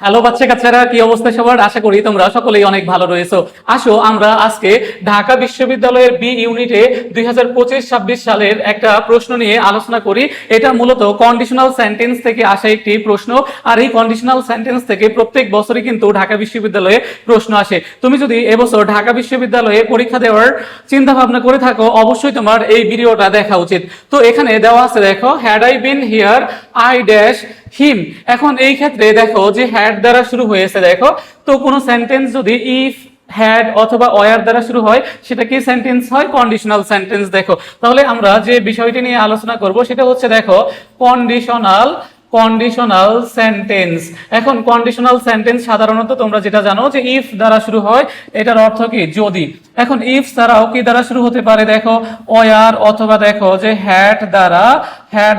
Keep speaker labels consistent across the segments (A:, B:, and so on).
A: Hello বাচ্চা কাচ্চারা, কি অবস্থা সবার? আশা করি তোমরা সকলেই অনেক ভালো রয়েছো। আসো আমরা আজকে ঢাকা বিশ্ববিদ্যালয়ের বি ইউনিটে 2025-26 সালের একটা প্রশ্ন নিয়ে আলোচনা করি। এটা মূলত কন্ডিশনাল সেন্টেন্স থেকে আসা একটি প্রশ্ন, আর এই কন্ডিশনাল সেন্টেন্স থেকে প্রত্যেক বছরই কিন্তু ঢাকা বিশ্ববিদ্যালয়ে প্রশ্ন আসে। তুমি যদি এবছর ঢাকা বিশ্ববিদ্যালয়ে পরীক্ষা দেওয়ার চিন্তা ভাবনা করে থাকো, অবশ্যই তোমার এই ভিডিওটা দেখা উচিত। তো এখানে দেওয়া আছে, দেখো, had I been here I dash him. এখন এই ক্ষেত্রে দেখো যে হ্যাড দ্বারা শুরু হয়েছে, দেখো। তো কোনো সেন্টেন্স যদি ইফ, হ্যাড অথবা ওয়ার দ্বারা শুরু হয়, সেটা কি সেন্টেন্স হয়? Conditional sentence. দেখো, তাহলে আমরা যে বিষয়টি নিয়ে আলোচনা করব সেটা হচ্ছে, দেখো, কন্ডিশনাল সেন্টেন্স। এখন কন্ডিশনাল সেন্টেন্স সাধারণত তোমরা যেটা জানো যে ইফ দ্বারা শুরু হয়, এটার অর্থ কি? যদি। এখন ইফ ছাড়াও কি দ্বারা শুরু হতে পারে? দেখো, ওয়ার অথবা দেখো যে হ্যাড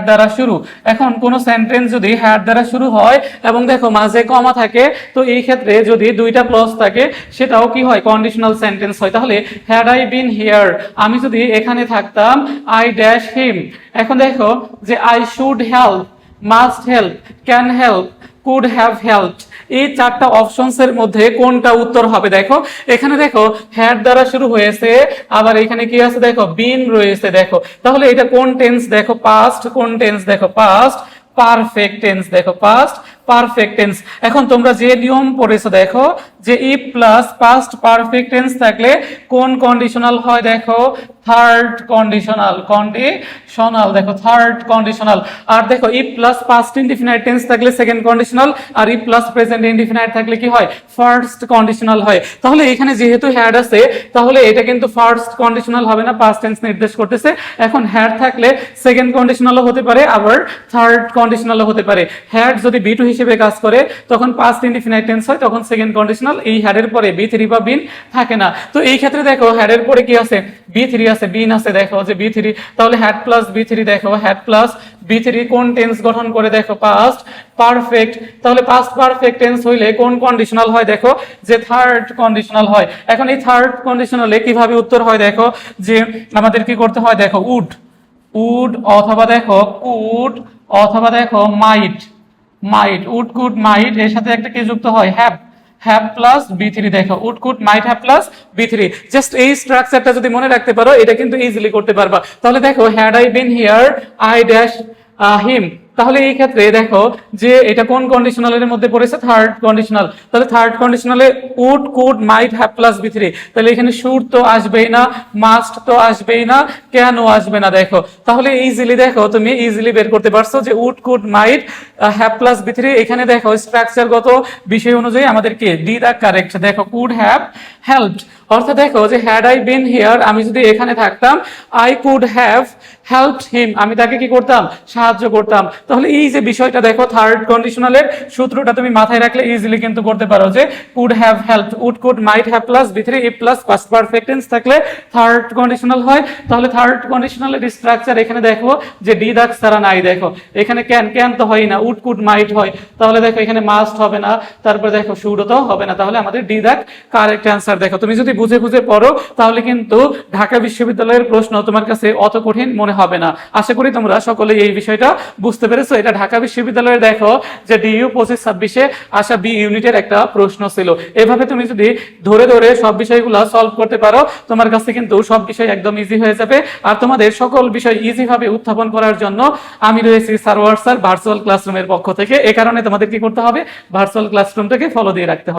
A: দ্বারা শুরু। এখন কোন সেন্টেন্স যদি হ্যাড দ্বারা শুরু হয় এবং দেখো মাঝে কমা থাকে, তো এই ক্ষেত্রে যদি দুইটা ক্লজ থাকে, সেটাও কি হয়? কন্ডিশনাল সেন্টেন্স হয়। তাহলে হ্যাড আই বিন হিয়ার, আমি যদি এখানে থাকতাম, আই ড্যাশ হিম। এখন দেখো যে I should help, must help, can help, could have helped, এই চারটা অপশনস এর মধ্যে কোনটা উত্তর হবে? দেখো এখানে দেখো হ্যাড দ্বারা শুরু হয়েছে, আবার এখানে কি আছে? দেখো বিন রয়েছে। দেখো তাহলে এটা কোন টেন্স? দেখো পাস্ট। কোন টেন্স? দেখো পাস্ট পারফেক্ট টেন্স। দেখো পাস্ট পারফেক্ট টেন্স। এখন তোমরা যে নিয়ম পড়েছো, দেখো যে if plus past perfect tense থাকলে কোন কন্ডিশনাল হয়? দেখো থার্ড কন্ডিশনাল। দেখো থার্ড কন্ডিশনাল। আর দেখো if plus past indefinite tense থাকলে সেকেন্ড কন্ডিশনাল, আর ইফ প্লাস প্রেজেন্ট ইনডিফিনাইট থাকলে কি হয়? ফার্স্ট কন্ডিশনাল হয়। তাহলে এখানে যেহেতু হ্যাড আছে, তাহলে এটা কিন্তু ফার্স্ট কন্ডিশনাল হবে না, পাস্ট টেন্স নির্দেশ করতেছে। এখন হ্যাড থাকলে সেকেন্ড কন্ডিশনালও হতে পারে, আবার থার্ড কন্ডিশনালও হতে পারে। হ্যাড যদি বি টু হিসেবে কাজ করে, তখন পাস্ট ইনডিফিনাইট টেন্স হয়, তখন সেকেন্ড কন্ডিশনাল। এই হ্যাডের পরে বি থ্রি বা বিন থাকে না। তো এই ক্ষেত্রে দেখো হ্যাডের পরে কি আছে? বি থ্রি আছে, বিন আছে। দেখো যে বি থ্রি, তাহলে হ্যাড প্লাস বি থ্রি। দেখো হ্যাড প্লাস বি থ্রি কোন টেন্স গঠন করে? দেখো পাস্ট পারফেক্ট। তাহলে পাস্ট পারফেক্ট টেন্স হইলে কোন কন্ডিশনাল হয়? দেখো যে থার্ড কন্ডিশনাল হয়। এখন এই থার্ড কন্ডিশনালে কিভাবে উত্তর হয়? দেখো যে আমাদের কি করতে হয়? দেখো উড অথবা দেখো কুড অথবা দেখো মাইট উড কুড মাইট, এর সাথে একটা কি যুক্ত হয়? Have plus V three. দেখো would could might have plus V three. Just এই স্ট্রাকচারটা যদি মনে রাখতে পারো, এটা কিন্তু ইজিলি করতে পারবা। তাহলে দেখো had I been here I dash him. তাহলে এই ক্ষেত্রে দেখো যে এটা কোন কন্ডিশনালের মধ্যে পড়েছে? Third conditional. তাহলে থার্ড কন্ডিশনালে would could might have plus V three. তাহলে এখানে শুড তো আসবেই না, মাস্ট তো আসবেই না, কেন আসবে না? দেখো তাহলে ইজিলি দেখো তুমি ইজিলি বের করতে পারছো যে would could might have plus V three. এখানে দেখো স্ট্রাকচারগত বিষয় অনুযায়ী আমাদেরকে ডি দা কারেক্ট। দেখো কুড হ্যাভ হেল্পড, অর্থাৎ দেখো যে হ্যাড আই বিন হিয়ার, আমি যদি এখানে থাকতাম, I could have helped him, আমি তাকে কি করতাম? সাহায্য করতাম। তাহলে এই যে বিষয়টা দেখো থার্ড কন্ডিশনালের সূত্রটা তুমি মাথায় রাখলে ইজিলি কিন্তু করতে পারো যে could have helped, would could might have plus V three, if plus past perfect tense থাকলে থার্ড কন্ডিশনাল হয়। তাহলে থার্ড কন্ডিশনালের স্ট্রাকচার এখানে দেখো যে ডি দাগ ছাড়া নাই। দেখো এখানে ক্যান তো হয় না, উড কুড মাইট হয়। তাহলে দেখো এখানে মাস্ট হবে না, তারপরে দেখো শুডও তো হবে না। তাহলে আমাদের ডি দাগ কারেক্ট অ্যান্সার। দেখো তুমি যদি বুঝে পড়ো, তাহলে কিন্তু ঢাকা বিশ্ববিদ্যালয়ের প্রশ্ন তোমার কাছে অত কঠিন মনে হবে না। আশা করি তোমরা সকলেই এই বিষয়টা বুঝতে পেরেছো। এটা ঢাকা বিশ্ববিদ্যালয়ের দেখো যে ডিইউ 25-26-এ আসা বি ইউনিটের একটা প্রশ্ন ছিল। এভাবে তুমি যদি ধরে ধরে সব বিষয়গুলো সলভ করতে পারো, তোমার কাছে কিন্তু সব বিষয় একদম ইজি হয়ে যাবে। আর তোমাদের সকল বিষয় ইজি ভাবে উত্থাপন করার জন্য আমি রয়েছি সারওয়ার স্যার ভার্চুয়াল ক্লাসরুমের পক্ষ থেকে। এ কারণে তোমাদের কি করতে হবে? ভার্চুয়াল ক্লাসরুমটাকে ফলো দিয়ে রাখতে হবে।